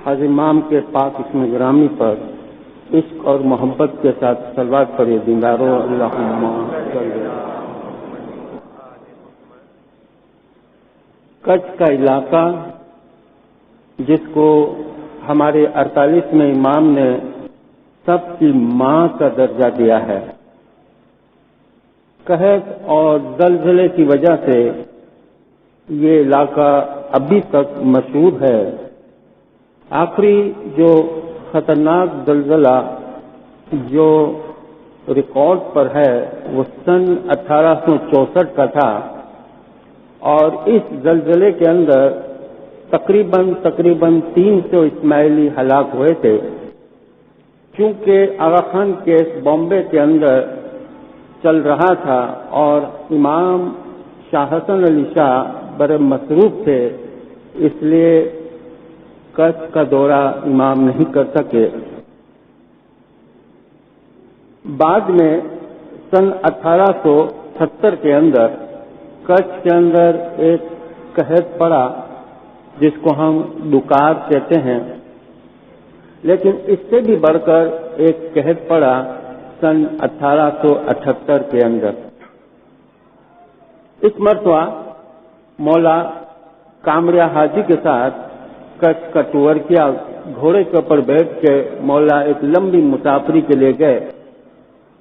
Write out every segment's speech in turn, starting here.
حاضر امام کے پاک اسم گرامی پر عشق اور محبت کے ساتھ صلوات پڑھیے دینداروں۔ اللہم صلی۔ کچھ کا علاقہ جس کو ہمارے 48ویں امام نے سب کی ماں کا درجہ دیا ہے، قحط اور زلزلے کی وجہ سے یہ علاقہ ابھی تک مشہور ہے۔ آخری جو خطرناک زلزلہ جو ریکارڈ پر ہے وہ سن 1864 کا تھا، اور اس زلزلے کے اندر تقریباً 300 اسماعیلی ہلاک ہوئے تھے۔ چونکہ آغا خان کیس بامبے کے اندر چل رہا تھا اور امام شاہ حسن علی شاہ بڑے مصروف تھے، اس لیے کچھ کا دورہ امام نہیں کر سکے۔ بعد میں سن 1870 کے اندر کچھ کے اندر ایک قحط پڑا جس کو ہم دکار کہتے ہیں، لیکن اس سے بھی بڑھ کر ایک قحط پڑا سن 1878 کے اندر۔ اس مرتبہ مولا کامریا حاجی کے ساتھ کچھ کا ٹور کیا۔ گھوڑے کے اوپر بیٹھ کے مولا ایک لمبی مسافری کے لیے گئے،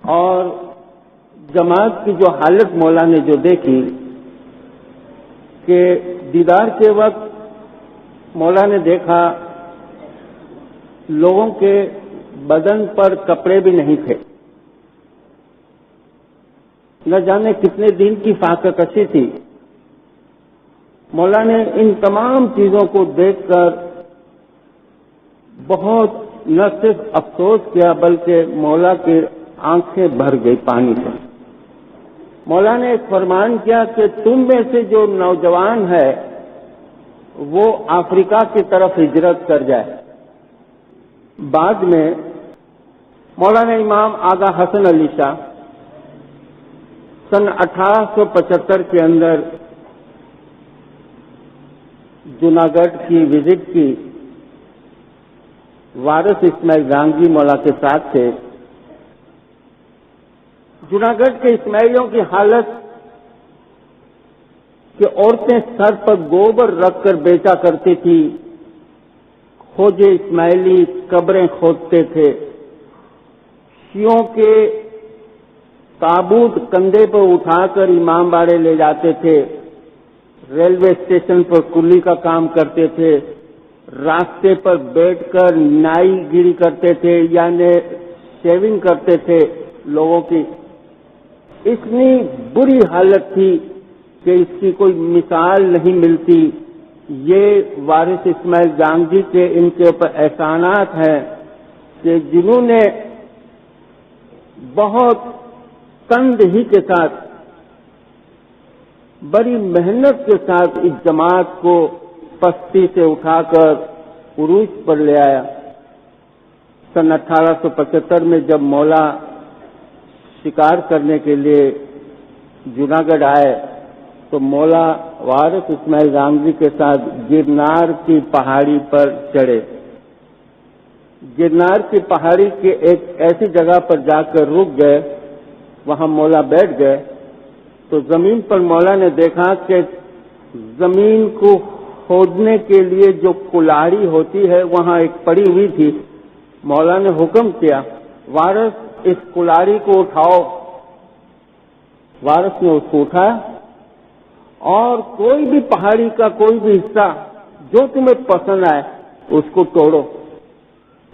اور جماعت کی جو حالت مولا نے جو دیکھی کہ دیدار کے وقت مولا نے دیکھا لوگوں کے بدن پر کپڑے بھی نہیں تھے، نہ جانے کتنے دن کی فاقہ کشی تھی۔ مولا نے ان تمام چیزوں کو دیکھ کر بہت نہ صرف افسوس کیا بلکہ مولا کی آنکھیں بھر گئی پانی سے۔ مولا نے ایک فرمان کیا کہ تم میں سے جو نوجوان ہے وہ افریقہ کی طرف ہجرت کر جائے۔ بعد میں مولانا امام آغا حسن علی شاہ سن 1875 کے اندر جوناگڑھ کی وزٹ کی۔ وارث اسماعیل گانگی مولا کے ساتھ تھے۔ جوناگڑھ کے اسماعیلیوں کی حالت کہ عورتیں سر پر گوبر رکھ کر بیچا کرتی تھی، کھوجے اسماعیلی قبریں کھودتے تھے، شیعوں کے تابوت کندھے پر اٹھا کر امام باڑے لے جاتے تھے، ریلوے اسٹیشن پر کلی کا کام کرتے تھے، راستے پر بیٹھ کر نائی گیری کرتے تھے، یعنی شیونگ کرتے تھے لوگوں کی۔ اتنی بری حالت تھی کہ اس کی کوئی مثال نہیں ملتی۔ یہ وارث اسماعیل گانگی کے ان کے اوپر احسانات ہیں کہ جنہوں نے بہت تند ہی کے ساتھ، بڑی محنت کے ساتھ اس جماعت کو پستی سے اٹھا کر عروج پر لے آیا۔ سن 1875 میں جب مولا شکار کرنے کے لیے جوناگڑھ آئے تو مولا وارث اسماعیل گانگی کے ساتھ گرنار کی پہاڑی پر چڑھے۔ گرنار کی پہاڑی کے ایک ایسی جگہ پر جا کر رک گئے، وہاں مولا بیٹھ گئے تو زمین پر مولا نے دیکھا کہ زمین کو کھودنے کے لیے جو کلاڑی ہوتی ہے وہاں ایک پڑی ہوئی تھی۔ مولا نے حکم کیا، وارث اس کلاڑی کو اٹھاؤ۔ وارث نے اس کو اٹھایا اور کوئی بھی پہاڑی کا کوئی بھی حصہ جو تمہیں پسند آئے اس کو توڑو۔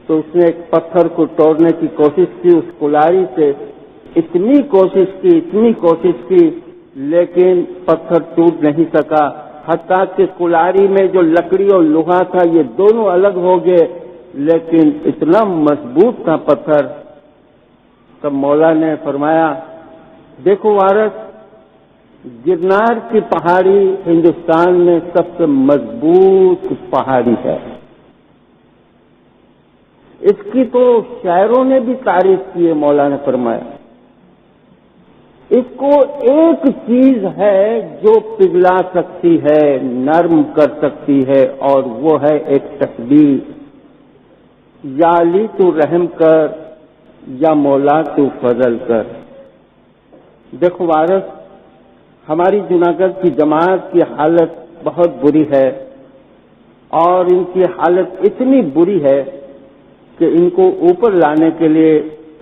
تو اس نے ایک پتھر کو توڑنے کی کوشش کی اس کلاڑی سے، اتنی کوشش کی لیکن پتھر ٹوٹ نہیں سکا، حتیٰ کہ کلاڑی میں جو لکڑی اور لوہا تھا یہ دونوں الگ ہو گئے، لیکن اتنا مضبوط تھا پتھر۔ تب مولا نے فرمایا، دیکھو وارث، گرنار کی پہاڑی ہندوستان میں سب سے مضبوط پہاڑی ہے، اس کی تو شاعروں نے بھی تعریف کی ہے۔ مولا نے فرمایا اس کو ایک چیز ہے جو پگھلا سکتی ہے، نرم کر سکتی ہے، اور وہ ہے ایک تسبیح، یا علی تو رحم کر یا مولا تو فضل کر۔ دیکھو وارث، ہماری جوناگڑھ کی جماعت کی حالت بہت بری ہے، اور ان کی حالت اتنی بری ہے کہ ان کو اوپر لانے کے لیے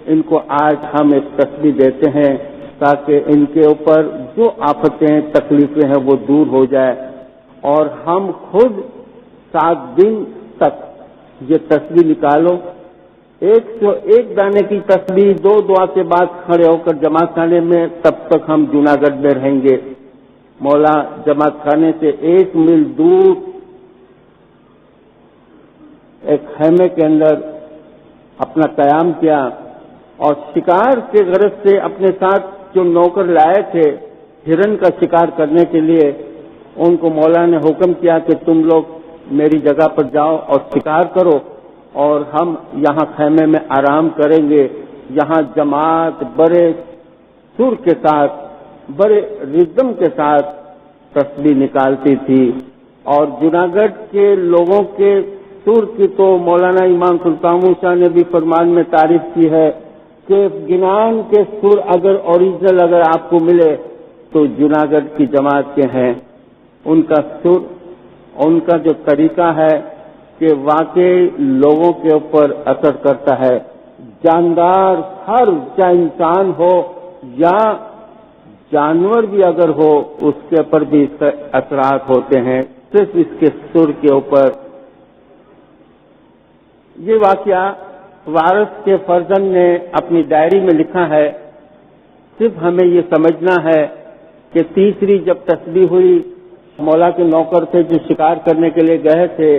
ان کو آج ہم ایک تسبیح دیتے ہیں تاکہ ان کے اوپر جو آفتیں تکلیفیں ہیں وہ دور ہو جائے، اور ہم خود 7 دن تک یہ تسبیح نکالو۔ 101 دانے کی تسبیح 2 دعا کے بعد کھڑے ہو کر جماعت خانے میں، تب تک ہم جوناگڑھ میں رہیں گے۔ مولا جماعت خانے سے 1 میل دور ایک خیمے کے اندر اپنا قیام کیا، اور شکار کے غرض سے اپنے ساتھ جو نوکر لائے تھے ہرن کا شکار کرنے کے لیے، ان کو مولا نے حکم کیا کہ تم لوگ میری جگہ پر جاؤ اور شکار کرو، اور ہم یہاں خیمے میں آرام کریں گے۔ یہاں جماعت بڑے سر کے ساتھ، بڑے ردم کے ساتھ تسبیح نکالتی تھی، اور جوناگڑھ کے لوگوں کے سر کی تو مولانا امام سلطان موسیٰ نے بھی فرمان میں تعریف کی ہے کہ گنان کے سر اگر اوریجنل اگر آپ کو ملے تو جوناگڑھ کی جماعت کے ہیں۔ ان کا سر، ان کا جو طریقہ ہے کہ واقعی لوگوں کے اوپر اثر کرتا ہے۔ جاندار ہر چاہے انسان ہو یا جانور بھی اگر ہو، اس کے اوپر بھی اس کا اثرات ہوتے ہیں، صرف اس کے سر کے اوپر۔ یہ واقعہ وارث کے فرزند نے اپنی ڈائری میں لکھا ہے۔ صرف ہمیں یہ سمجھنا ہے کہ تیسری جب تسبیح ہوئی، مولا کے نوکر تھے جو شکار کرنے کے لیے گئے تھے،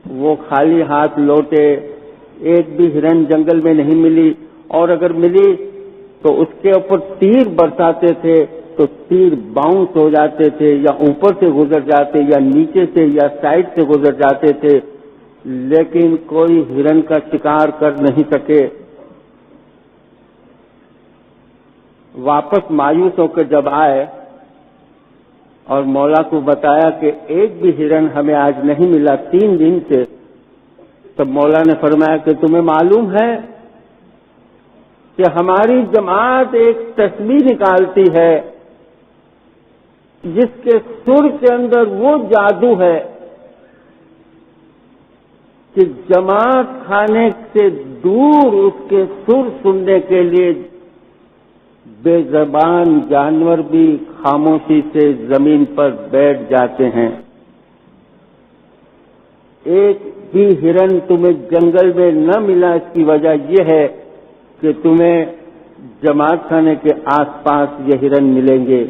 وہ خالی ہاتھ لوٹے، ایک بھی ہرن جنگل میں نہیں ملی، اور اگر ملی تو اس کے اوپر تیر برساتے تھے تو تیر باؤنس ہو جاتے تھے، یا اوپر سے گزر جاتے، یا نیچے سے یا سائڈ سے گزر جاتے تھے، لیکن کوئی ہرن کا شکار کر نہیں سکے۔ واپس مایوس ہو کر جب آئے اور مولا کو بتایا کہ ایک بھی ہرن ہمیں آج نہیں ملا 3 دن سے، تب مولا نے فرمایا کہ تمہیں معلوم ہے کہ ہماری جماعت ایک تسبیح نکالتی ہے جس کے سر کے اندر وہ جادو ہے کہ جماعت خانے سے دور اس کے سر سننے کے لیے بے زبان جانور بھی خاموشی سے زمین پر بیٹھ جاتے ہیں۔ ایک بھی ہرن تمہیں جنگل میں نہ ملا، اس کی وجہ یہ ہے کہ تمہیں جماعت خانے کے آس پاس یہ ہرن ملیں گے،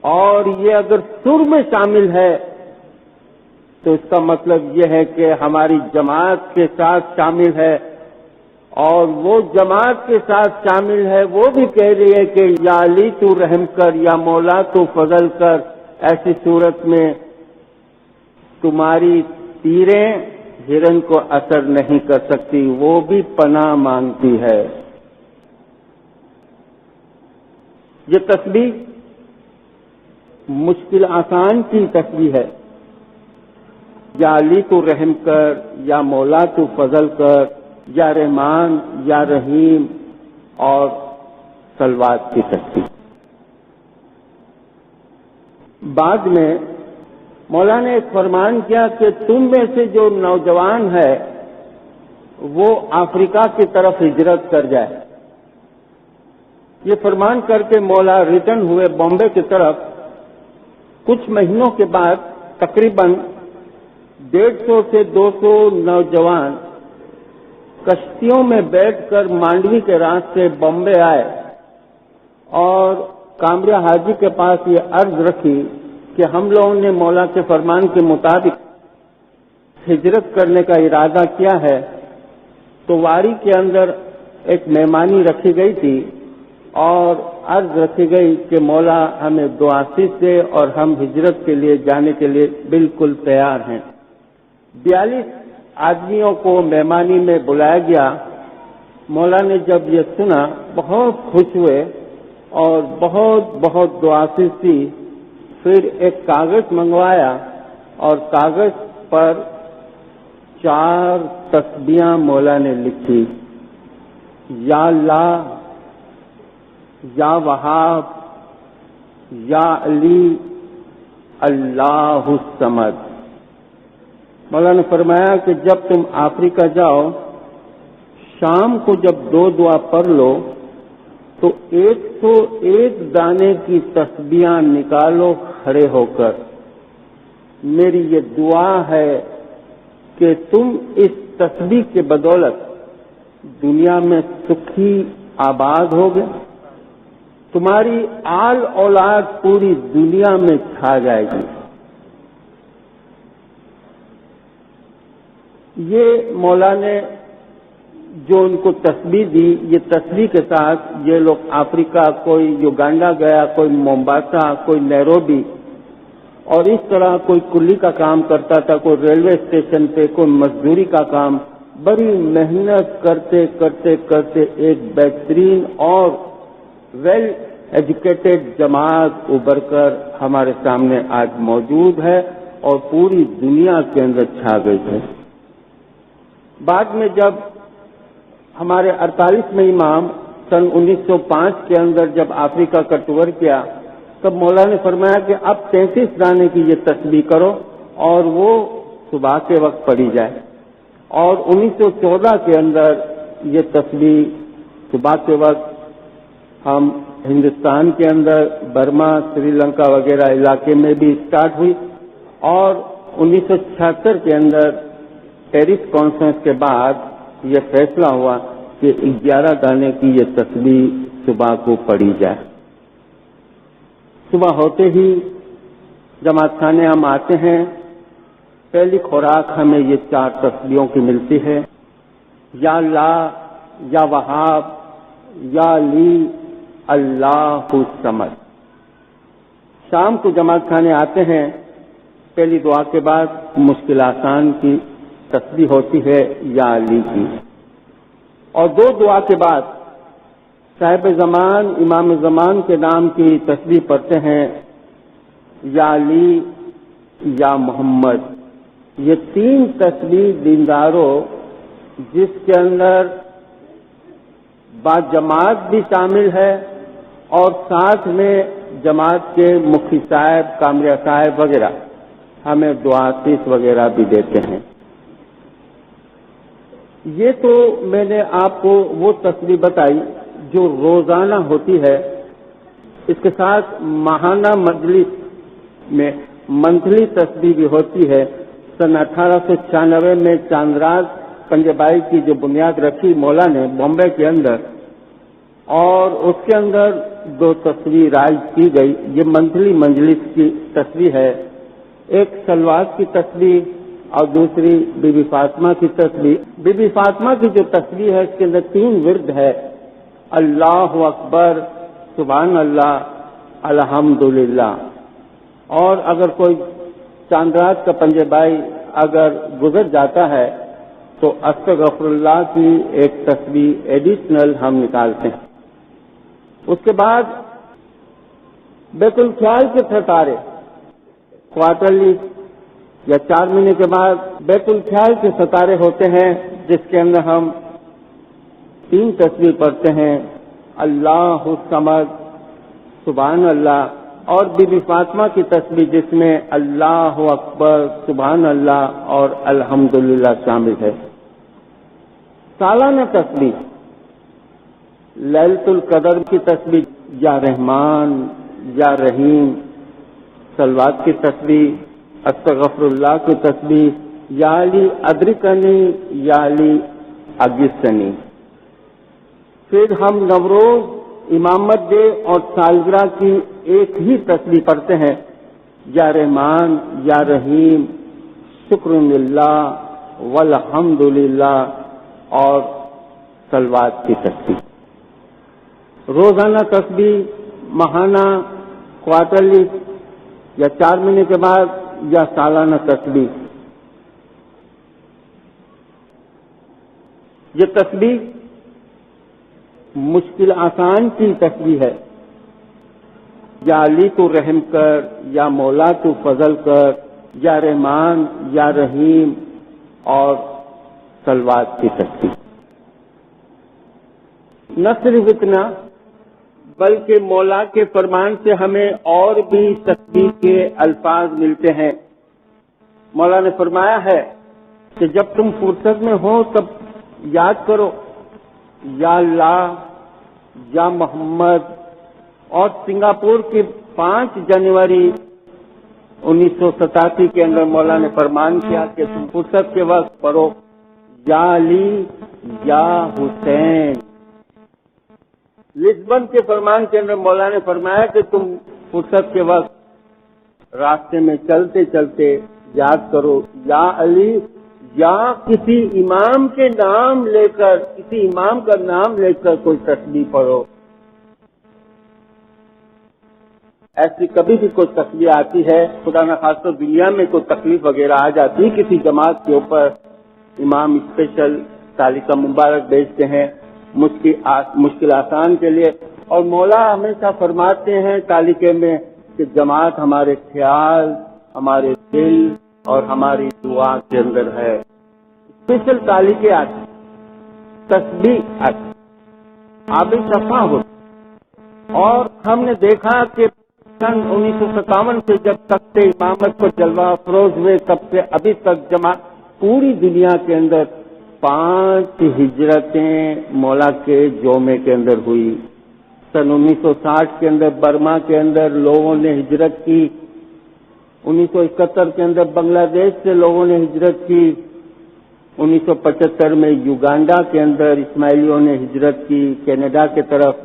اور یہ اگر سر میں شامل ہے تو اس کا مطلب یہ ہے کہ ہماری جماعت کے ساتھ شامل ہے، اور وہ جماعت کے ساتھ شامل ہے، وہ بھی کہہ رہی ہے کہ یا علی تو رحم کر یا مولا تو فضل کر۔ ایسی صورت میں تمہاری تیریں ہرن کو اثر نہیں کر سکتی، وہ بھی پناہ مانگتی ہے۔ یہ تسبیح مشکل آسان کی تسبیح ہے، یا علی تو رحم کر یا مولا تو فضل کر، یا رحمان یا رحیم، اور صلوات کی تسبیح۔ بعد میں مولا نے ایک فرمان کیا کہ تم میں سے جو نوجوان ہے وہ افریقہ کی طرف ہجرت کر جائے۔ یہ فرمان کر کے مولا ریٹرن ہوئے بامبے کی طرف۔ کچھ مہینوں کے بعد تقریباً 150 سے 200 نوجوان کشتیوں میں بیٹھ کر مانڈوی کے راستے بامبے آئے، اور کامریا حاجی کے پاس یہ عرض رکھی کہ ہم لوگوں نے مولا کے فرمان کے مطابق ہجرت کرنے کا ارادہ کیا ہے۔ تو واری کے اندر ایک مہمانی رکھی گئی تھی، اور عرض رکھی گئی کہ مولا ہمیں دعا دے اور ہم ہجرت کے لیے جانے کے لیے بالکل تیار ہیں۔ 42 آدمیوں کو مہمانی میں بلایا گیا۔ مولا نے جب یہ سنا بہت خوش ہوئے اور بہت بہت دعا دی۔ پھر ایک کاغذ منگوایا اور کاغذ پر 4 تسبیحاں مولا نے لکھی، یا اللہ، یا وہاب، یا علی، اللہ الصمد۔ مولا نے فرمایا کہ جب تم افریقہ جاؤ، شام کو جب 2 دعا پڑھ لو تو 101 دانے کی تسبیحاں نکالو کھڑے ہو کر۔ میری یہ دعا ہے کہ تم اس تسبیح کے بدولت دنیا میں سکھی آباد ہوگے، تمہاری آل اولاد پوری دنیا میں چھا جائے گی۔ یہ مولا نے جو ان کو تسبیح دی، یہ تسبیح کے ساتھ یہ لوگ افریقہ، کوئی یوگانڈا گیا، کوئی مومباسا، کوئی نیروبی، اور اس طرح کوئی کلی کا کام کرتا تھا، کوئی ریلوے اسٹیشن پہ، کوئی مزدوری کا کام، بڑی محنت کرتے کرتے کرتے ایک بہترین اور ویل ایجوکیٹڈ جماعت ابھر کر ہمارے سامنے آج موجود ہے اور پوری دنیا کے اندر چھا گئی ہے۔ بعد میں جب ہمارے 48ویں امام سن 1905 کے اندر جب افریقہ کا ٹور کیا، تب مولا نے فرمایا کہ اب 33 دانے کی یہ تسبیح کرو اور وہ صبح کے وقت پڑھی جائے، اور 1914 کے اندر یہ تسبیح صبح کے وقت ہم ہندوستان کے اندر برما، سری لنکا وغیرہ علاقے میں بھی اسٹارٹ ہوئی، اور 1976 کے اندر پیرس کانفرنس کے بعد یہ فیصلہ ہوا کہ 11 دانے کی یہ تسبیح صبح کو پڑھی جائے۔ صبح ہوتے ہی جماعت خانے ہم آتے ہیں، پہلی خوراک ہمیں یہ 4 تسبیحوں کی ملتی ہے، یا اللہ، یا وہاب، یا علی، اللہ الصمد۔ شام کو جماعت خانے آتے ہیں، پہلی دعا کے بعد مشکل آسان کی تسبیح ہوتی ہے، یا علی کی، اور 2 دعا کے بعد صاحب زمان، امام زمان کے نام کی تسبیح پڑھتے ہیں، یا علی، یا محمد۔ یہ 3 تسبیح دینداروں، جس کے اندر با جماعت بھی شامل ہے اور ساتھ میں جماعت کے مفتی صاحب، کامریا صاحب وغیرہ ہمیں دعا تیس وغیرہ بھی دیتے ہیں۔ یہ تو میں نے آپ کو وہ تسبیح بتائی جو روزانہ ہوتی ہے، اس کے ساتھ ماہانہ مجلس میں منتھلی تسبیح بھی ہوتی ہے۔ سن 1896 میں چاندراج پنجے بائی کی جو بنیاد رکھی مولا نے بامبے کے اندر، اور اس کے اندر 2 تسبیح رائج کی گئی۔ یہ منتھلی مجلس کی تسبیح ہے، ایک سلوات کی تسبیح اور دوسری بی بی فاطمہ کی تسبیح۔ بی بی فاطمہ کی جو تسبیح ہے، اس کے اندر 3 ورد ہے، اللہ اکبر، سبحان اللہ، الحمدللہ۔ اور اگر کوئی چاندراج کا پنجے بائی اگر گزر جاتا ہے تو استغفر اللہ کی ایک تسبیح ایڈیشنل ہم نکالتے ہیں۔ اس کے بعد بیت الخیال کے ستارے کوارٹرلی یا 4 مہینے کے بعد بیت الخیال کے ستارے ہوتے ہیں، جس کے اندر ہم 3 تسبیح پڑھتے ہیں، اللہ الصمد، سبحان اللہ، اور بی بی فاطمہ کی تسبیح جس میں اللہ اکبر، سبحان اللہ اور الحمدللہ شامل ہے۔ سالانہ تسبیح لیلۃ القدر کی تسبیح، یا رحمان، یا رحیم، صلوات کی تسبیح، استغفر اللہ کی تسبیح، یا علی ادرکنی، یا علی اگسنی۔ پھر ہم نوروز، امامت ڈے اور سالگرہ کی ایک ہی تسبیح پڑھتے ہیں، یا رحمان، یا رحیم، شکر للہ، والحمدللہ اور صلوات کی تسبیح۔ روزانہ تسبیح، ماہانہ، کوارٹرلی یا 4 مہینے کے بعد، یا سالانہ تسبیح۔ یہ تسبیح مشکل آسان کی تسبیح ہے، یا علی تو رحم کر، یا مولا تو فضل کر، یا رحمان، یا رحیم، اور سلوات کی تسبیح۔ نہ صرف اتنا بلکہ مولا کے فرمان سے ہمیں اور بھی تسبیح کے الفاظ ملتے ہیں۔ مولا نے فرمایا ہے کہ جب تم فرصت میں ہو تب یاد کرو یا اللہ، یا محمد۔ اور سنگاپور کی 5 جنوری 1987 کے اندر مولا نے فرمان کیا کہ تم فرصت کے وقت پڑھو یا علی یا حسین۔ لسبن کے فرمان کے اندر مولا نے فرمایا کہ تم فرصت کے وقت راستے میں چلتے چلتے یاد کرو یا علی یا کسی امام کے نام لے کر، کسی امام کا نام لے کر کوئی تسبیح پڑھو۔ ایسی کبھی بھی کوئی تسبیح آتی ہے، خدا نخواستہ دنیا میں کوئی تکلیف وغیرہ آ جاتی، کسی جماعت کے اوپر امام اسپیشل تالیکہ مبارک بھیجتے ہیں مشکل آسان کے لیے، اور مولا ہمیشہ فرماتے ہیں تالیکے میں کہ جماعت ہمارے خیال، ہمارے دل اور ہماری دعا کے اندر ہے۔ اسپیشل تالیکے آتی، تسبیح آتی، آب صفا ہوتی۔ اور ہم نے دیکھا کہ سن 1957 سے جب تخت امامت کو جلوہ افروز ہوئے تب سے ابھی تک جماعت پوری دنیا کے اندر 5 ہجرتیں مولا کے جومے کے اندر ہوئی۔ سن 1960 کے اندر برما کے اندر لوگوں نے ہجرت کی، 1971 کے اندر بنگلہ دیش سے لوگوں نے ہجرت کی، 1975 میں یوگانڈا کے اندر اسماعیلیوں نے ہجرت کی کینیڈا کی طرف،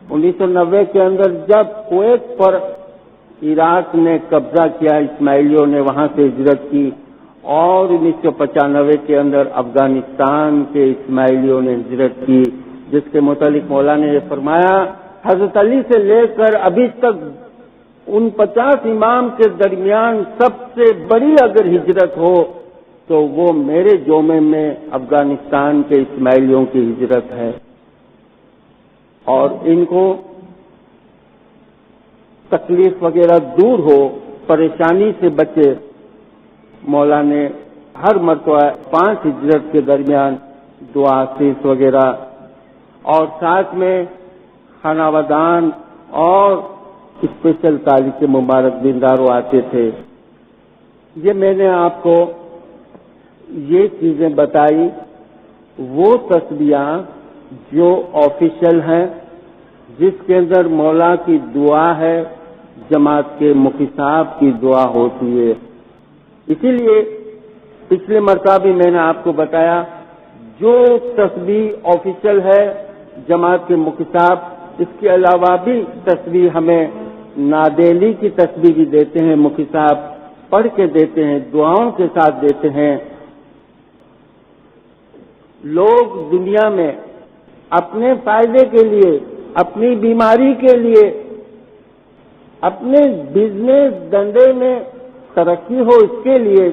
1990 کے اندر جب کویت پر عراق نے قبضہ کیا اسماعیلیوں نے وہاں سے ہجرت کی، اور 1995 کے اندر افغانستان کے اسماعیلیوں نے ہجرت کی، جس کے متعلق مولا نے یہ فرمایا حضرت علی سے لے کر ابھی تک ان 50 امام کے درمیان سب سے بڑی اگر ہجرت ہو تو وہ میرے جومے میں افغانستان کے اسماعیلیوں کی ہجرت ہے۔ اور ان کو تکلیف وغیرہ دور ہو، پریشانی سے بچے، مولا نے ہر مرتبہ 5 ہجرت کے درمیان دعا سیس وغیرہ، اور ساتھ میں خانہ ودان اور اسپیشل تالیک کے مبارک دینداروں آتے تھے۔ یہ میں نے آپ کو یہ چیزیں بتائی، وہ تسبیحاں جو آفیشل ہیں، جس کے اندر مولا کی دعا ہے، جماعت کے مفتی صاحب کی دعا ہوتی ہے۔ اسی لیے پچھلے مرتبہ بھی میں نے آپ کو بتایا جو تسبیح آفیشل ہے جماعت کے مفتی صاحب، اس کے علاوہ بھی تسبیح ہمیں نادیلی کی تسبیح بھی دیتے ہیں، مفتی صاحب پڑھ کے دیتے ہیں، دعاؤں کے ساتھ دیتے ہیں۔ لوگ دنیا میں اپنے فائدے کے لیے، اپنی بیماری کے لیے، اپنے بزنس دھندے میں ترقی ہو اس کے لیے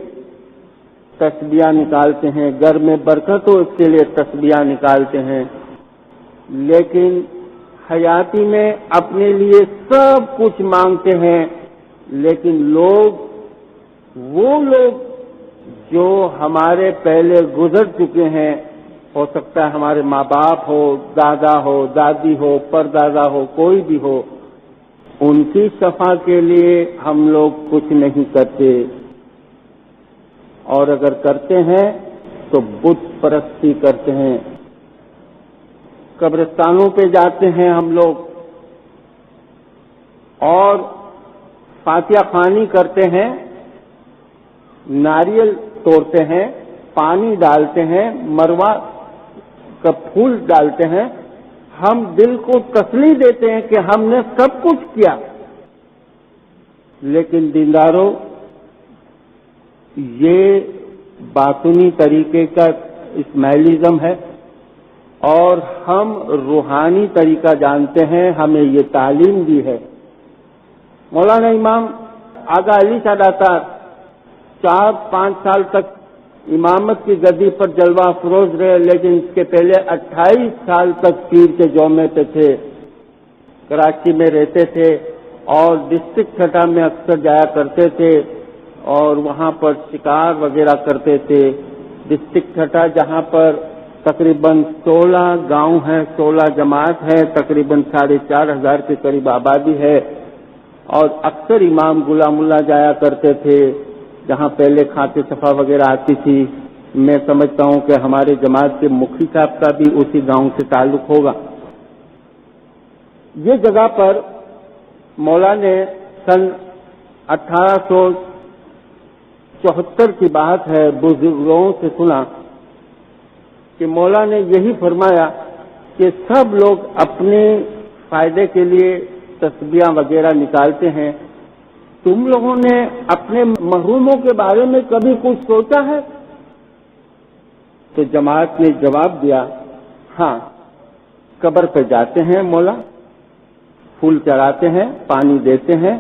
تسبیحاں نکالتے ہیں، گھر میں برکت ہو اس کے لیے تسبیحاں نکالتے ہیں، لیکن حیاتی میں اپنے لیے سب کچھ مانگتے ہیں۔ لیکن وہ لوگ جو ہمارے پہلے گزر چکے ہیں، ہو سکتا ہے ہمارے ماں باپ ہو، دادا ہو، دادی ہو، پردادا ہو، کوئی بھی ہو، ان کی شفا کے لیے ہم لوگ کچھ نہیں کرتے، اور اگر کرتے ہیں تو بت پرستی کرتے ہیں۔ قبرستانوں پہ جاتے ہیں ہم لوگ اور فاتحہ خوانی کرتے ہیں، ناریل توڑتے ہیں، پانی ڈالتے ہیں، مروا کا پھول ڈالتے ہیں، ہم دل کو تسلی دیتے ہیں کہ ہم نے سب کچھ کیا۔ لیکن دینداروں، یہ باطنی طریقے کا اسماعیلزم ہے، اور ہم روحانی طریقہ جانتے ہیں، ہمیں یہ تعلیم دی ہے۔ مولانا امام آغا علی سادات 4-5 سال تک امامت کی گدی پر جلوہ افروز رہے، لیکن اس کے پہلے 28 سال تک پیر کے جومے پہ تھے، کراچی میں رہتے تھے، اور ڈسٹرکٹ چھٹا میں اکثر جایا کرتے تھے، اور وہاں پر شکار وغیرہ کرتے تھے، ڈسٹرکٹ ٹھٹا، جہاں پر تقریباً 16 گاؤں ہیں، 16 جماعت ہے، تقریباً 4,500 کے قریب آبادی ہے، اور اکثر امام غلام اللہ جایا کرتے تھے جہاں پہلے خاک صفا وغیرہ آتی تھی۔ میں سمجھتا ہوں کہ ہمارے جماعت کے مکھی صاحب کا بھی اسی گاؤں سے تعلق ہوگا۔ یہ جگہ پر مولا نے سن 1874 کی بات ہے، بزرگوں سے سنا کہ مولا نے یہی فرمایا کہ سب لوگ اپنے فائدے کے لیے تسبیحاں وغیرہ نکالتے ہیں، تم لوگوں نے اپنے محروموں کے بارے میں کبھی کچھ سوچا ہے؟ تو جماعت نے جواب دیا، ہاں، قبر پہ جاتے ہیں مولا، پھول چڑھاتے ہیں، پانی دیتے ہیں،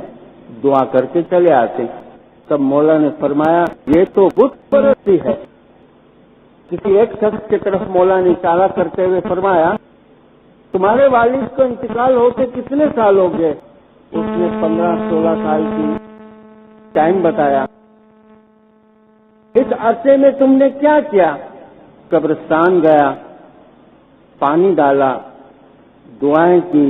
دعا کر کے چلے آتے ہیں۔ تب مولا نے فرمایا یہ تو بت پرستی ہے۔ کسی ایک شخص کی طرف مولا نے اشارہ کرتے ہوئے فرمایا تمہارے والد کو انتقال ہوتے کتنے سال ہو گئے؟ اس نے 15-16 سال کی ٹائم بتایا۔ اس عرصے میں تم نے کیا کیا؟ قبرستان گیا، پانی ڈالا، دعائیں کی۔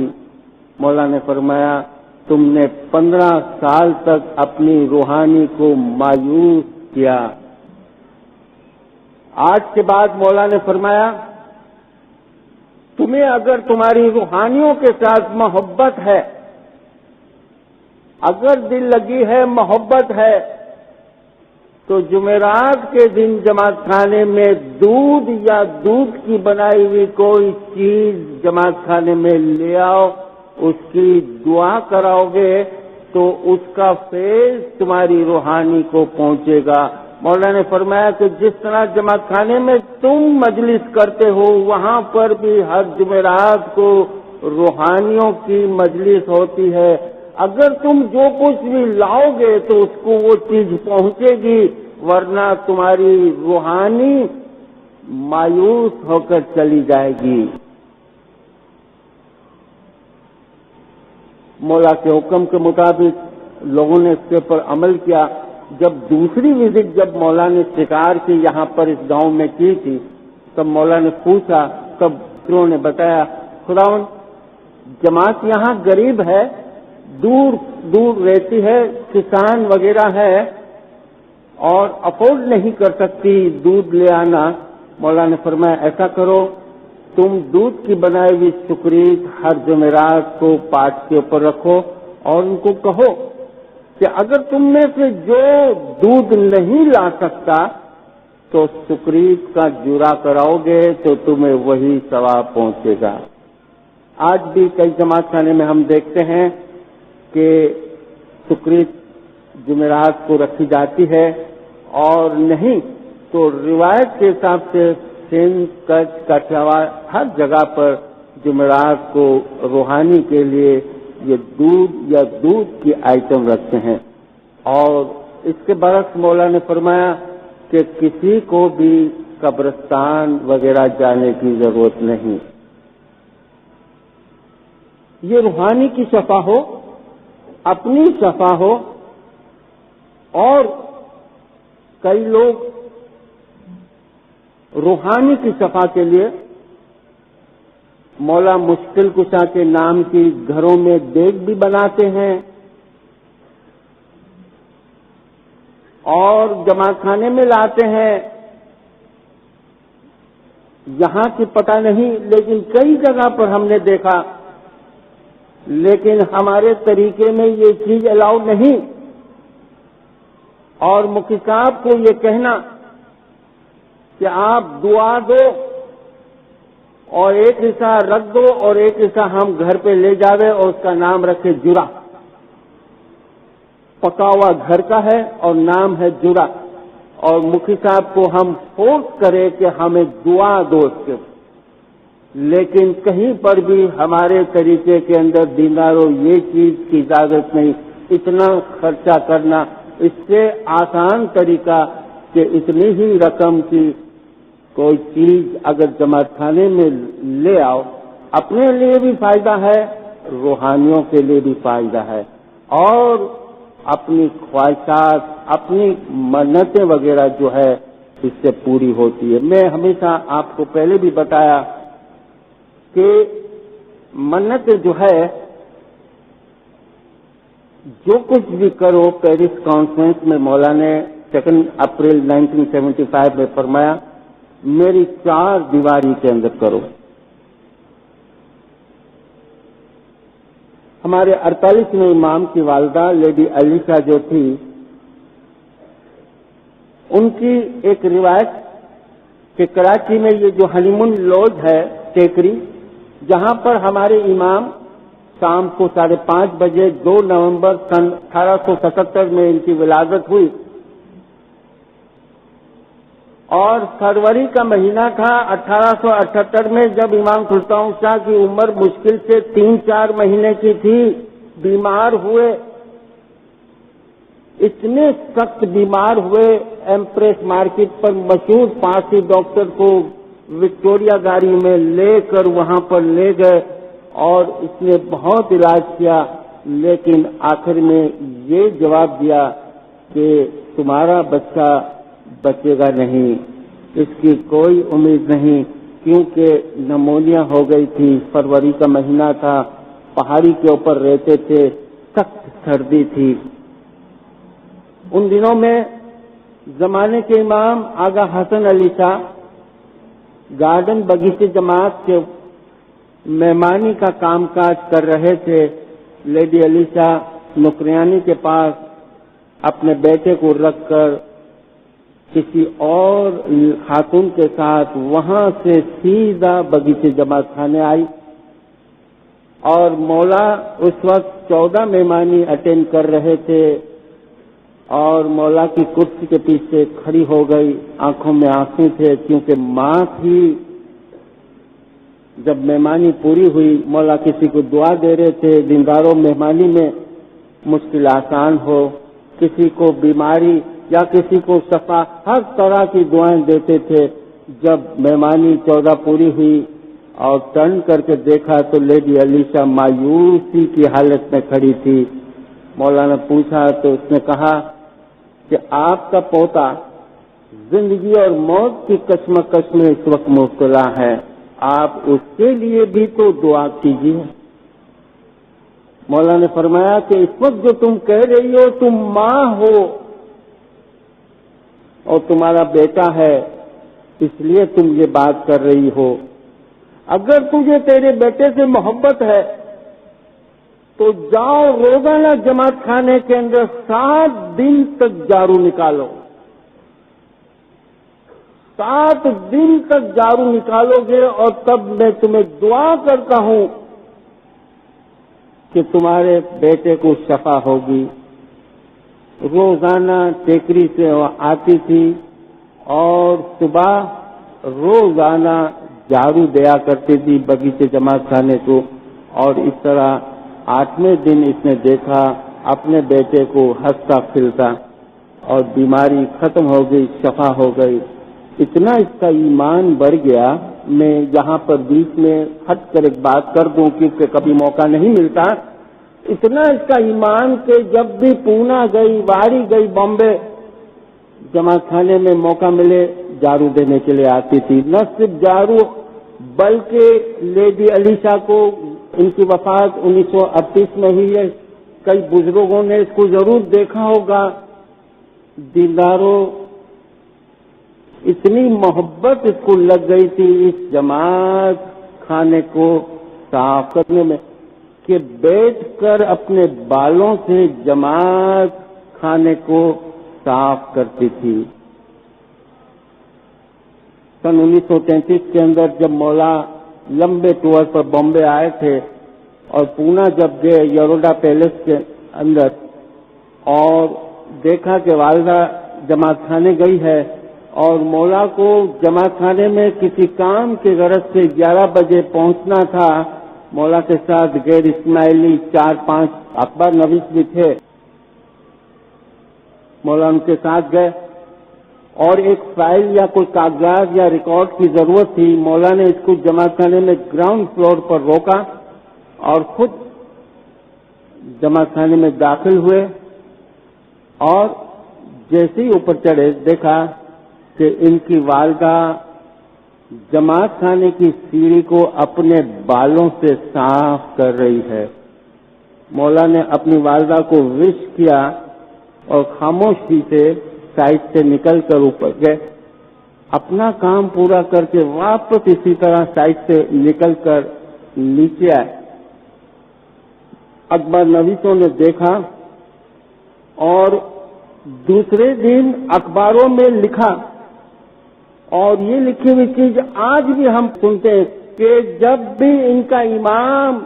مولا نے فرمایا تم نے 15 سال تک اپنی روحانی کو مایوس کیا۔ آج کے بعد مولا نے فرمایا تمہیں اگر تمہاری روحانیوں کے ساتھ محبت ہے، اگر دل لگی ہے، محبت ہے، تو جمعرات کے دن جماعت خانے میں دودھ یا دودھ کی بنائی ہوئی کوئی چیز جماعت خانے میں لے آؤ، اس کی دعا کراؤ گے تو اس کا فیض تمہاری روحانی کو پہنچے گا۔ مولا نے فرمایا کہ جس طرح جماعت خانے میں تم مجلس کرتے ہو، وہاں پر بھی ہر جمعرات کو روحانیوں کی مجلس ہوتی ہے۔ اگر تم جو کچھ بھی لاؤ گے تو اس کو وہ چیز پہنچے گی، ورنہ تمہاری روحانی مایوس ہو کر چلی جائے گی۔ مولا کے حکم کے مطابق لوگوں نے اس کے اوپر عمل کیا۔ جب دوسری وزٹ جب مولا نے شکار کی یہاں پر اس گاؤں میں کی تھی، تب مولا نے پوچھا، تب انہوں نے بتایا خداوند جماعت یہاں غریب ہے، دور دور رہتی ہے، کسان وغیرہ ہے اور افورڈ نہیں کر سکتی دودھ لے آنا۔ مولا نے فرمایا ایسا کرو، تم دودھ کی بنائی ہوئی سکریت ہر جمعرات کو پاٹ کے اوپر رکھو اور ان کو کہو کہ اگر تم میں سے جو دودھ نہیں لا سکتا تو سکریت کا جرا کراؤ گے تو تمہیں وہی ثواب پہنچے گا۔ آج بھی کئی جماعت خانے میں ہم دیکھتے ہیں کہ سکریت جمعرات کو رکھی جاتی ہے، اور نہیں تو روایت کے حساب سے سندھ، کچھ، کٹھیاواڑ ہر جگہ پر جمعرات کو روحانی کے لیے یہ دودھ یا دودھ کی آئٹم رکھتے ہیں۔ اور اس کے برعکس مولا نے فرمایا کہ کسی کو بھی قبرستان وغیرہ جانے کی ضرورت نہیں۔ یہ روحانی کی شفا ہو، اپنی شفا ہو، اور کئی لوگ روحانی کی شفا کے لیے مولا مشکل کشا کے نام کی گھروں میں دیگ بھی بناتے ہیں اور جماعت خانے میں لاتے ہیں۔ یہاں کی پتہ نہیں، لیکن کئی جگہ پر ہم نے دیکھا، لیکن ہمارے طریقے میں یہ چیز الاؤ نہیں۔ اور مفتی صاحب کو یہ کہنا کہ آپ دعا دو اور ایک حصہ رکھ دو اور ایک حصہ ہم گھر پہ لے جاوے اور اس کا نام رکھے جرا، پکا ہوا گھر کا ہے اور نام ہے جرا، اور مفتی صاحب کو ہم فورس کرے کہ ہمیں دعا دو اس کے، لیکن کہیں پر بھی ہمارے طریقے کے اندر دینداروں یہ چیز کی اجازت نہیں۔ اتنا خرچہ کرنا، اس سے آسان طریقہ کہ اتنی ہی رقم کی کوئی چیز اگر جماعت خانے میں لے آؤ، اپنے لیے بھی فائدہ ہے، روحانیوں کے لیے بھی فائدہ ہے، اور اپنی خواہشات، اپنی منتیں وغیرہ جو ہے اس سے پوری ہوتی ہے۔ میں ہمیشہ آپ کو پہلے بھی بتایا کہ منت جو ہے، جو کچھ بھی کرو، پیرس کانفرنس میں مولا نے 2 اپریل 1975 میں فرمایا، میری 4 دیواری کے اندر کرو۔ ہمارے 48ویں امام کی والدہ لیڈی علیشا جو تھی، ان کی ایک روایت کہ کراچی میں یہ جو ہنی مون لوج ہے ٹیکری، جہاں پر ہمارے امام شام کو 5:30 بجے 2 نومبر سن 1877 میں ان کی ولادت ہوئی، اور فروری کا مہینہ تھا 1878 میں، جب امام سلطان شاہ کی عمر مشکل سے 3-4 مہینے کی تھی، بیمار ہوئے، اتنے سخت بیمار ہوئے، ایمپریس مارکیٹ پر مشہور پارسی ڈاکٹر کو وکٹوریا گاڑی میں لے کر وہاں پر لے گئے، اور اس نے بہت علاج کیا، لیکن آخر میں یہ جواب دیا کہ تمہارا بچہ بچے گا نہیں، اس کی کوئی امید نہیں، کیونکہ نمونیا ہو گئی تھی، فروری کا مہینہ تھا، پہاڑی کے اوپر رہتے تھے، سخت سردی تھی۔ ان دنوں میں زمانے کے امام آغا حسن علی شاہ گارڈن بغیچے جماعت کے مہمانی کا کام کاج کر رہے تھے۔ لیڈی علیشا نکریانی کے پاس اپنے بیٹے کو رکھ کر کسی اور خاتون کے ساتھ وہاں سے سیدھا بغیچے جماعت خانے آئی، اور مولا اس وقت 14 مہمانی اٹینڈ کر رہے تھے، اور مولا کی کرسی کے پیچھے کھڑی ہو گئی، آنکھوں میں آنسو تھے، کیونکہ ماں تھی۔ جب مہمانی پوری ہوئی، مولا کسی کو دعا دے رہے تھے، دینداروں مہمانی میں مشکل آسان ہو، کسی کو بیماری یا کسی کو شفا، ہر طرح کی دعائیں دیتے تھے۔ جب مہمانی 14 پوری ہوئی اور ٹرن کر کے دیکھا تو لیڈی علیشا مایوسی کی حالت میں کھڑی تھی۔ مولا نے پوچھا تو اس نے کہا کہ آپ کا پوتا زندگی اور موت کی کشمکش میں اس وقت مبتلا ہے، آپ اس کے لیے بھی تو دعا کیجیے۔ مولا نے فرمایا کہ اس وقت جو تم کہہ رہی ہو، تم ماں ہو اور تمہارا بیٹا ہے، اس لیے تم یہ بات کر رہی ہو۔ اگر تجھے تیرے بیٹے سے محبت ہے تو جاؤ روزانہ جماعت خانے کے اندر 7 دن تک جھاڑو نکالو، 7 دن تک جھاڑو نکالو گے، اور تب میں تمہیں دعا کرتا ہوں کہ تمہارے بیٹے کو شفا ہوگی۔ روزانہ ٹیکری سے وہ آتی تھی اور صبح روزانہ جھاڑو دیا کرتی تھی بغیچے جماعت خانے کو، اور اس طرح 8ویں دن اس نے دیکھا اپنے بیٹے کو ہنستا کھلتا، اور بیماری ختم ہو گئی، شفا ہو گئی۔ اتنا اس کا ایمان بڑھ گیا۔ میں یہاں پر بیچ میں ہٹ کر ایک بات کر دوں کیونکہ کبھی موقع نہیں ملتا، اتنا اس کا ایمان کہ جب بھی پونا گئی، واڑی گئی، بامبے، جماعت خانے میں موقع ملے جھاڑو دینے کے لیے آتی تھی۔ نہ صرف جھاڑو بلکہ لیڈی علیشا کو ان کی وفات 1938 میں ہوئی ہے، کئی بزرگوں نے اس کو ضرور دیکھا ہوگا۔ دینداروں، اتنی محبت اس کو لگ گئی تھی اس جماعت خانے کو صاف کرنے میں کہ بیٹھ کر اپنے بالوں سے جماعت خانے کو صاف کرتی تھی۔ سن 1933 کے اندر جب مولا لمبے ٹور پر بامبے آئے تھے اور پونا جب گئے یروڈا پیلس کے اندر اور دیکھا کہ والدہ جماعت خانے گئی ہے، اور مولا کو جماعت خانے میں کسی کام کے غرض سے 11 بجے پہنچنا تھا، مولا کے ساتھ غیر اسماعیلی 4-5 اخبار نویس بھی تھے، مولا ان کے ساتھ گئے اور ایک فائل یا کوئی کاغذات یا ریکارڈ کی ضرورت تھی۔ مولا نے اس کو جماعت خانے میں گراؤنڈ فلور پر روکا اور خود جماعت خانے میں داخل ہوئے، اور جیسے ہی اوپر چڑھے دیکھا کہ ان کی والدہ جماعت خانے کی سیڑھی کو اپنے بالوں سے صاف کر رہی ہے۔ مولا نے اپنی والدہ کو وش کیا اور خاموشی سے سائڈ سے نکل کر اوپر گئے۔ اپنا کام پورا کر کے واپس اسی طرح سائڈ سے نکل کر نیچے آئے۔ اخبار نویسوں نے دیکھا اور دوسرے دن اخباروں میں لکھا، اور یہ لکھی ہوئی چیز آج بھی ہم سنتے ہیں کہ جب بھی ان کا امام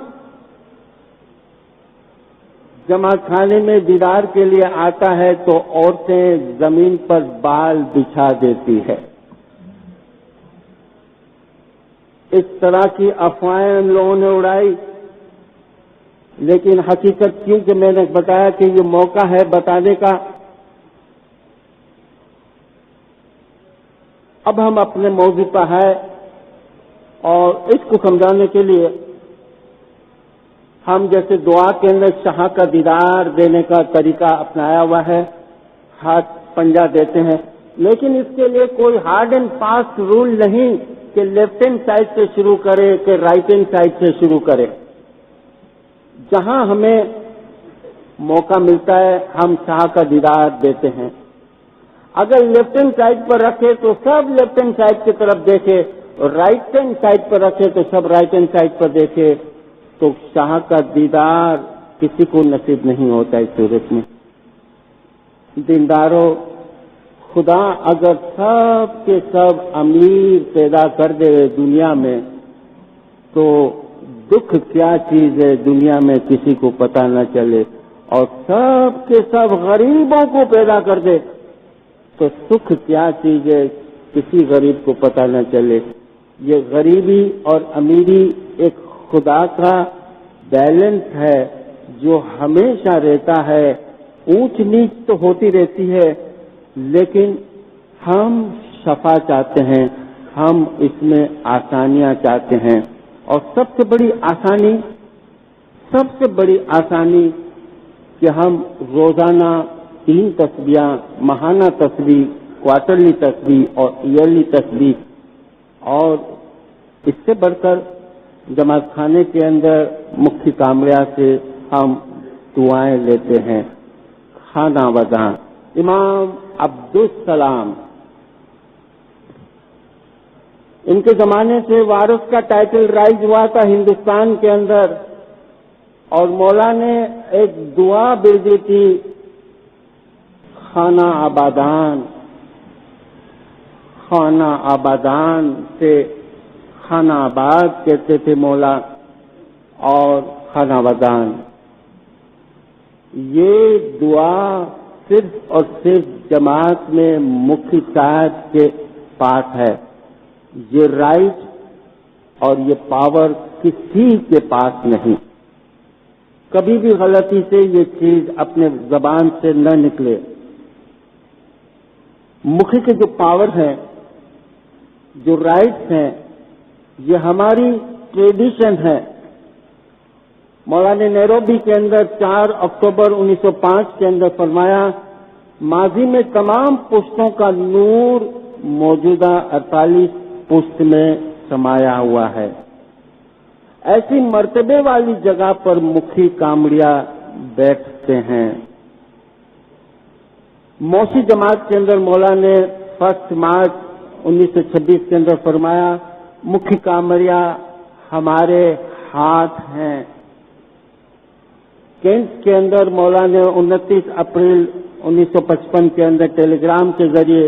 جماعت خانے میں دیدار کے لیے آتا ہے تو عورتیں زمین پر بال بچھا دیتی ہے۔ اس طرح کی افواہیں ان لوگوں نے اڑائی، لیکن حقیقت کیونکہ میں نے بتایا کہ یہ موقع ہے بتانے کا، اب ہم اپنے موضوع پر ہے اور اس کو سمجھانے کے لیے ہم جیسے دعا کے اندر شاہ کا دیدار دینے کا طریقہ اپنایا ہوا ہے، ہاتھ پنجہ دیتے ہیں، لیکن اس کے لیے کوئی ہارڈ اینڈ فاسٹ رول نہیں کہ لیفٹ ہینڈ سائڈ سے شروع کرے کہ رائٹ ہینڈ سائڈ سے شروع کرے۔ جہاں ہمیں موقع ملتا ہے ہم شاہ کا دیدار دیتے ہیں۔ اگر لیفٹ ہینڈ سائڈ پر رکھے تو سب لیفٹ ہینڈ سائڈ کی طرف دیکھے، اور رائٹ ہینڈ سائڈ پر رکھے تو سب رائٹ ہینڈ سائڈ پر دیکھے، تو شاہ کا دیدار کسی کو نصیب نہیں ہوتا اس صورت میں۔ دینداروں، خدا اگر سب کے سب امیر پیدا کر دے دنیا میں تو دکھ کیا چیز ہے دنیا میں کسی کو پتہ نہ چلے، اور سب کے سب غریبوں کو پیدا کر دے تو سکھ کیا چیز ہے کسی غریب کو پتہ نہ چلے۔ یہ غریبی اور امیری ایک خدا کا بیلنس ہے جو ہمیشہ رہتا ہے، اونچ نیچ تو ہوتی رہتی ہے، لیکن ہم شفا چاہتے ہیں، ہم اس میں آسانیاں چاہتے ہیں، اور سب سے بڑی آسانی کہ ہم روزانہ 3 تسبیحاں، ماہانہ تسبیح، کوارٹرلی تسبیح اور ایئرلی تسبیح، اور اس سے بڑھ کر جماعت خانے کے اندر مکھی کامریا سے ہم دعائیں لیتے ہیں۔ خانہ وزاں امام عبدالسلام، ان کے زمانے سے وارث کا ٹائٹل رائج ہوا تھا ہندوستان کے اندر، اور مولا نے ایک دعا بھیجی تھی، خانہ آبادان۔ خانہ آبادان سے خانہ آباد کہتے تھے مولا، اور خانہ وزان۔ یہ دعا صرف اور صرف جماعت میں مکھی صاحب کے پاس ہے، یہ رائٹ اور یہ پاور کسی کے پاس نہیں۔ کبھی بھی غلطی سے یہ چیز اپنے زبان سے نہ نکلے۔ مکھی کے جو پاور ہیں، جو رائٹس ہیں، یہ ہماری ٹریڈیشن ہے۔ مولانا نیروبی کے اندر 4 اکتوبر 1905 کے اندر فرمایا، ماضی میں تمام پشتوں کا نور موجودہ 48 پشت میں سمایا ہوا ہے۔ ایسی مرتبے والی جگہ پر مکھی کامڑیا بیٹھتے ہیں۔ موسی جماعت کے اندر مولا نے 1 مارچ 1926 کے اندر فرمایا، مکھی کامڑیا ہمارے ہاتھ ہیں۔ کینٹ کے اندر مولا نے 29 اپریل 1955 کے اندر ٹیلی گرام کے ذریعے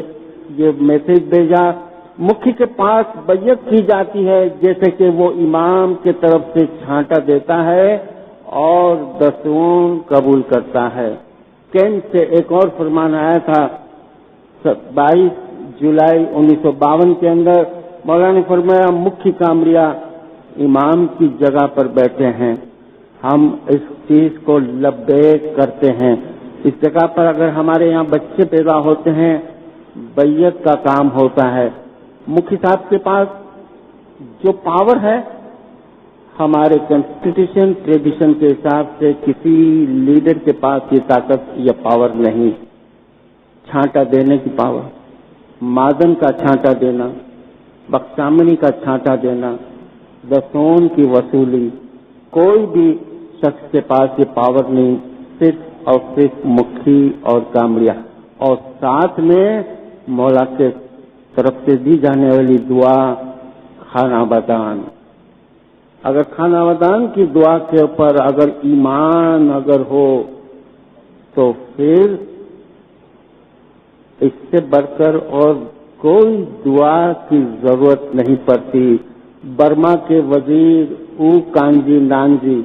یہ میسج بھیجا، مکھی کے پاس بیعت کی جاتی ہے جیسے کہ وہ امام کے طرف سے چھانٹا دیتا ہے اور دستور قبول کرتا ہے۔ کینٹ سے ایک اور فرمان آیا تھا 22 جولائی 1952 کے اندر، مولانا نے فرمایا، مکھی کامڑیا امام کی جگہ پر بیٹھے ہیں، ہم اس چیز کو لبیک کرتے ہیں۔ اس جگہ پر اگر ہمارے یہاں بچے پیدا ہوتے ہیں، بیعت کا کام ہوتا ہے۔ مکھی صاحب کے پاس جو پاور ہے، ہمارے کنسٹیٹیوشن ٹریڈیشن کے حساب سے کسی لیڈر کے پاس یہ طاقت یا پاور نہیں، چھانٹا دینے کی پاور۔ معدن کا چھانٹا دینا، بخشامنی کا چھانٹا دینا، دسون کی وصولی، کوئی بھی شخص کے پاس یہ پاور نہیں، صرف اور صرف مکھی اور کامڑیا، اور ساتھ میں مولا کے طرف سے دی جانے والی دعا خانہ بدان۔ اگر خانہ بدان کی دعا کے اوپر اگر ایمان اگر ہو تو پھر اس سے بڑھ کر اور کوئی دعا کی ضرورت نہیں پڑتی۔ برما کے وزیر او کانجی نانجی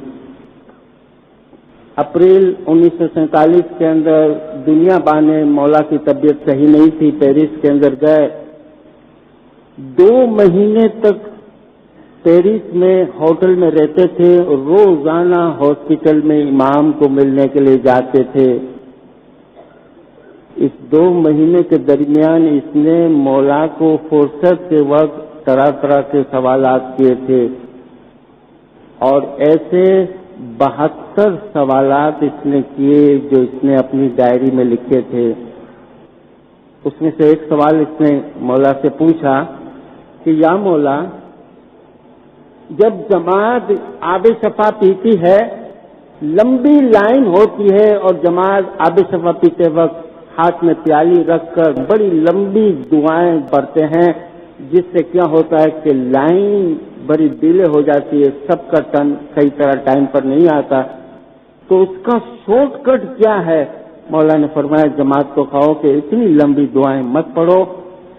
اپریل 1947 کے اندر دنیا بانے مولا کی طبیعت صحیح نہیں تھی، پیرس کے اندر گئے، 2 مہینے تک پیرس میں ہوٹل میں رہتے تھے، روزانہ ہاسپٹل میں امام کو ملنے کے لیے جاتے تھے۔ اس 2 مہینے کے درمیان اس نے مولا کو فرصت کے وقت طرح طرح کے سوالات کیے تھے، اور ایسے 72 سوالات اس نے کیے جو اس نے اپنی ڈائری میں لکھے تھے۔ اس میں سے ایک سوال اس نے مولا سے پوچھا کہ یا مولا، جب جماعت آب شفا پیتی ہے، لمبی لائن ہوتی ہے اور جماعت آب شفا پیتے وقت ہاتھ میں پیالی رکھ کر بڑی لمبی دعائیں پڑھتے ہیں، جس سے کیا ہوتا ہے کہ لائن بڑی ڈیلے ہو جاتی ہے، سب کا ٹرن صحیح طرح ٹائم پر نہیں آتا، تو اس کا شارٹ کٹ کیا ہے؟ مولا نے فرمایا جماعت کو کہو کہ اتنی لمبی دعائیں مت پڑھو،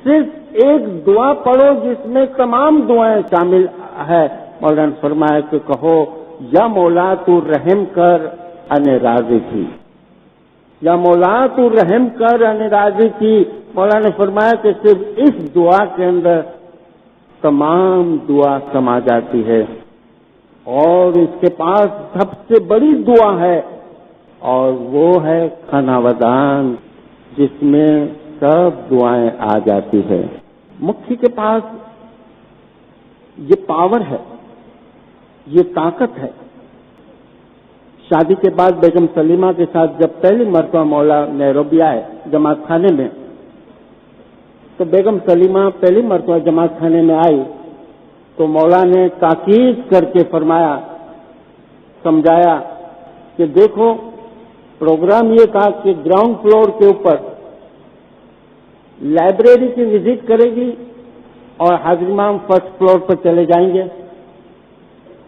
صرف ایک دعا پڑھو جس میں تمام دعائیں شامل ہے۔ مولا نے فرمایا کہ کہو یا مولا تو رحم کر ان راضی کی، یا مولا تو رحم کر ان راضی کی۔ مولا نے فرمایا کہ صرف اس دعا کے اندر تمام دعا سما جاتی ہے، اور اس کے پاس سب سے بڑی دعا ہے، اور وہ ہے خانہ ودان، جس میں سب دعائیں آ جاتی ہے۔ مکھی کے پاس یہ پاور ہے، یہ طاقت ہے۔ شادی کے بعد بیگم سلیمہ کے ساتھ جب پہلی مرتبہ مولا نیروبی آئے جماعت خانے میں، تو بیگم سلیمہ پہلی مرتبہ جماعت خانے میں آئی تو مولا نے تاکید کر کے فرمایا، سمجھایا کہ دیکھو پروگرام یہ تھا کہ گراؤنڈ فلور کے اوپر لائبریری کی وزٹ کرے گی اور حاضر امام فرسٹ فلور پر چلے جائیں گے،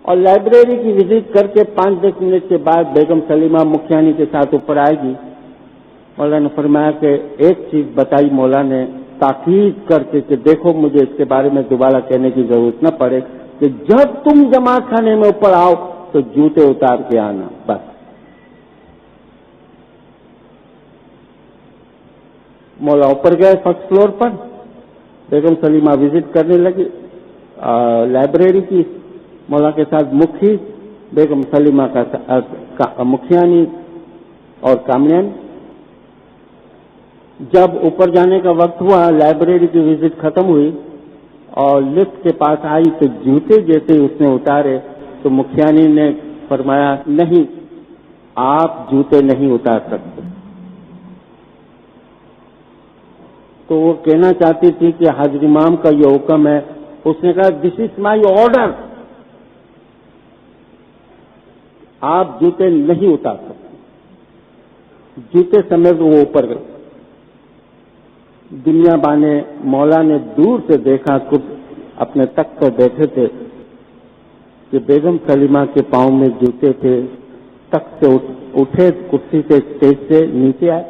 اور لائبریری کی وزٹ کر کے 5-10 منٹ کے بعد بیگم سلیمہ مکھیانی کے ساتھ اوپر آئے گی۔ مولا نے فرمایا کہ ایک چیز بتائی مولا نے تاکید کر کے کہ دیکھو مجھے اس کے بارے میں دوبارہ کہنے کی ضرورت نہ پڑے کہ جب تم جماعت خانے میں اوپر آؤ تو جوتے اتار کے آنا، بس۔ مولا اوپر گئے فرسٹ فلور پر، بیگم سلیمہ وزٹ کرنے لگی لائبریری کی، مولا کے ساتھ مکھی، بیگم سلیمہ کا مکھیانی اور کامنین۔ جب اوپر جانے کا وقت ہوا، لائبریری کی وزٹ ختم ہوئی اور لفٹ کے پاس آئی تو جوتے جیسے اس نے اتارے تو مکھیانی نے فرمایا نہیں، آپ جوتے نہیں اتار سکتے۔ تو وہ کہنا چاہتی تھی کہ حاضر امام کا یہ حکم ہے، اس نے کہا دس از مائی آرڈر، آپ جوتے نہیں اتار سکتے۔ جوتے سمیت وہ اوپر گئے۔ دنیا بانے مولا نے دور سے دیکھا، کچھ اپنے تخت پر بیٹھے تھے کہ بیگم سلیمہ کے پاؤں میں جوتے تھے، تخت سے اٹھے، کرسی سے اسٹیج سے نیچے آئے،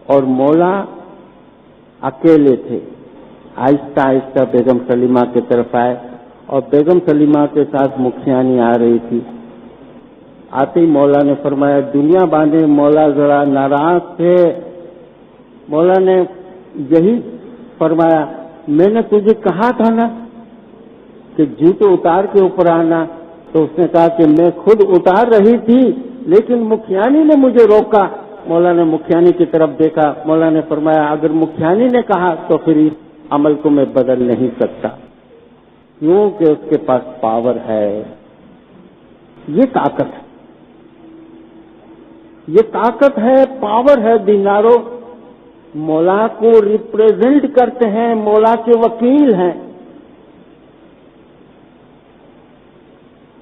اور مولا اکیلے تھے۔ آہستہ آہستہ بیگم سلیمہ کی طرف آئے اور بیگم سلیمہ کے ساتھ مکھیانی آ رہی تھی۔ آتے ہی مولا نے فرمایا دنیا باندھے، مولا ذرا ناراض تھے۔ مولا نے یہی فرمایا میں نے تجھے کہا تھا نا کہ جوتے اتار کے اوپر آنا، تو اس نے کہا کہ میں خود اتار رہی تھی لیکن مکھیانی نے مجھے روکا۔ مولا نے مکھیانی کی طرف دیکھا، مولا نے فرمایا اگر مکھیانی نے کہا تو پھر اس عمل کو میں بدل نہیں سکتا، کیونکہ اس کے پاس پاور ہے۔ یہ طاقت ہے، یہ طاقت ہے، پاور ہے دینارو، مولا کو ریپریزنٹ کرتے ہیں، مولا کے وکیل ہیں.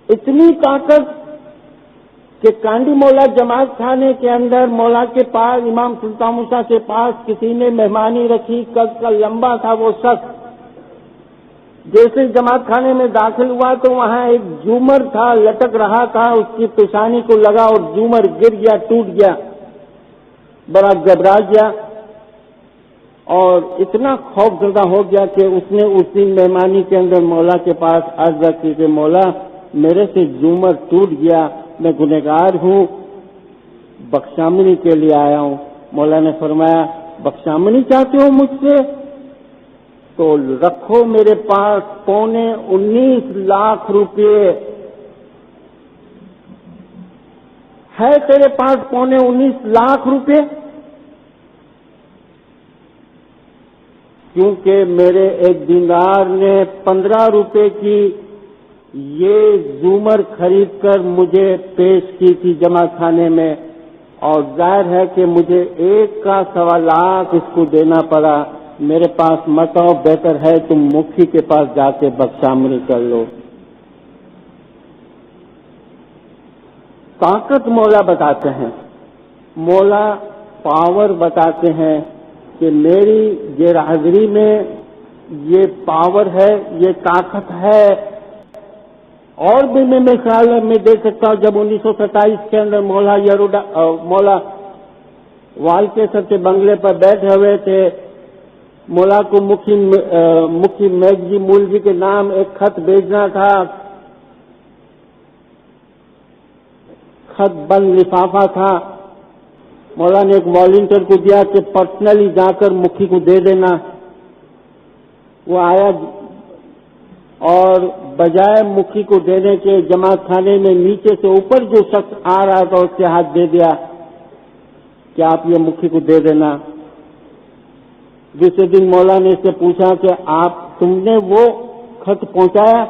اتنی طاقت کہ کانڈی مولا جماعت خانے کے اندر مولا کے پاس، امام سلطان موسیٰ کے پاس کسی نے مہمانی رکھی، قد کا لمبا تھا وہ شخص. جیسے جماعت خانے میں داخل ہوا تو وہاں ایک جھومر تھا، لٹک رہا تھا، اس کی پیشانی کو لگا اور جھومر گر گیا، ٹوٹ گیا. بڑا گھبرا گیا اور اتنا خوف زدہ ہو گیا کہ اس نے اس دن مہمانی کے اندر مولا کے پاس عرض کی کہ مولا میرے سے جھومر ٹوٹ گیا، میں گنہگار ہوں، بخشامنی کے لیے آیا ہوں. مولا نے فرمایا بخشامنی چاہتے ہو مجھ سے تو رکھو میرے پاس 19.25 لاکھ روپے ہے، تیرے پاس 19.25 لاکھ روپے. کیونکہ میرے ایک دیندار نے 15 روپے کی یہ زومر خرید کر مجھے پیش کی تھی جماعت خانے میں، اور ظاہر ہے کہ مجھے 1.25 لاکھ اس کو دینا پڑا. میرے پاس مت آؤ، بہتر ہے تم مکھی کے پاس جا کے بخشامنی کر لو. طاقت مولا بتاتے ہیں، مولا پاور بتاتے ہیں کہ میری غیر حاضری میں یہ پاور ہے، یہ طاقت ہے. اور بھی میں خیال میں دیکھ سکتا ہوں جب 1927 کے اندر مولا والکے سر کے بنگلے پر بیٹھے ہوئے تھے، مولا کو مکھی میگزی مولوی کے نام ایک خط بھیجنا تھا. خط بند لفافہ تھا، مولا نے ایک والنٹیئر کو دیا کہ پرسنلی جا کر مکھی کو دے دینا. وہ آیا اور بجائے مکھی کو دینے کے جماعت خانے میں نیچے سے اوپر جو شخص آ رہا تھا اس کے ہاتھ دے دیا کہ آپ یہ مکھی کو دے دینا. دوسرے دن مولا نے اس سے پوچھا کہ تم نے وہ خط پہنچایا؟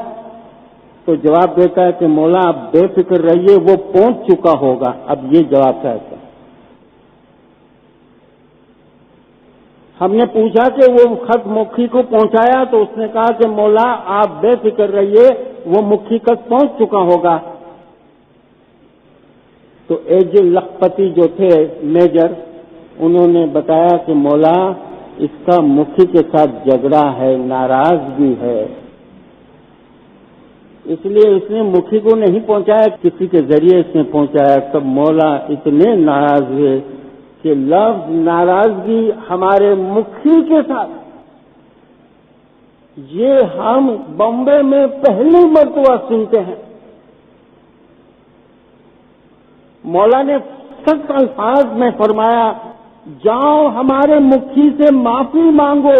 تو جواب دیتا ہے کہ مولا آپ بے فکر رہیے، وہ پہنچ چکا ہوگا. اب یہ جواب تھا ایسا. ہم نے پوچھا کہ وہ خط مکھی کو پہنچایا؟ تو اس نے کہا کہ مولا آپ بے فکر رہیے، وہ مکھی تک پہنچ چکا ہوگا. تو ایجے لکھپتی جو تھے میجر، انہوں نے بتایا کہ مولا اس کا مکھی کے ساتھ جھگڑا ہے، ناراضگی ہے، اس لیے اس نے مکھی کو نہیں پہنچایا، کسی کے ذریعے اس نے پہنچایا. تب مولا اتنے ناراض ہوئے کہ لفظ ناراضگی ہمارے مکھی کے ساتھ، یہ ہم بمبے میں پہلی مرتبہ سنتے ہیں. مولا نے سخت الفاظ میں فرمایا جاؤ ہمارے مکھی سے معافی مانگو،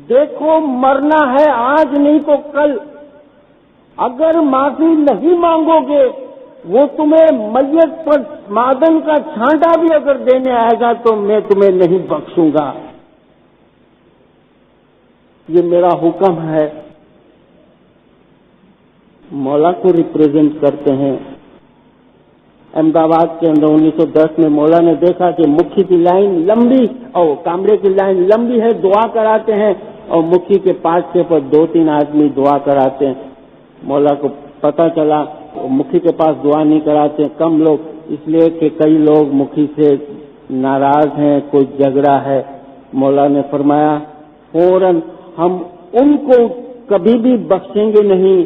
دیکھو مرنا ہے آج نہیں تو کل، اگر معافی نہیں مانگو گے وہ تمہیں میت پر معدن کا چھانٹا بھی اگر دینے آئے گا تو میں تمہیں نہیں بخشوں گا. یہ میرا حکم ہے. مولا کو ریپریزنٹ کرتے ہیں. احمد آباد کے اندر 1910 میں مولا نے دیکھا کہ مکھی کی لائن لمبی اور کامرے کی لائن لمبی ہے، دعا کراتے ہیں، اور مکھی کے پارچے پر 2-3 آدمی دعا کراتے ہیں. مولا کو پتہ چلا مکھی کے پاس دعا نہیں کراتے کم لوگ، اس لیے کہ کئی لوگ مکھی سے ناراض ہیں، کوئی جھگڑا ہے. مولا نے فرمایا فوراً ہم ان کو کبھی بھی بخشیں گے نہیں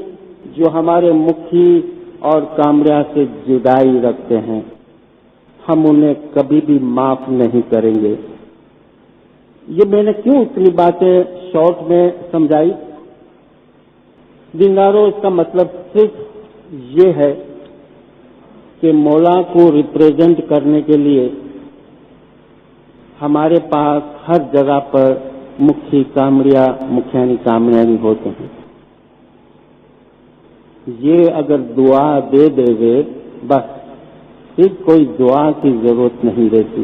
جو ہمارے مکھی اور کامرہ سے جدائی رکھتے ہیں، ہم انہیں کبھی بھی معاف نہیں کریں گے. یہ میں نے کیوں اتنی باتیں شارٹ میں سمجھائی؟ دینداروں، اس کا مطلب صرف یہ ہے کہ مولا کو ریپریزنٹ کرنے کے لیے ہمارے پاس ہر جگہ پر مکھی کامریا مکھیانی کامریانی ہوتے ہیں. یہ اگر دعا دے دے گے بس، پھر کوئی دعا کی ضرورت نہیں رہتی.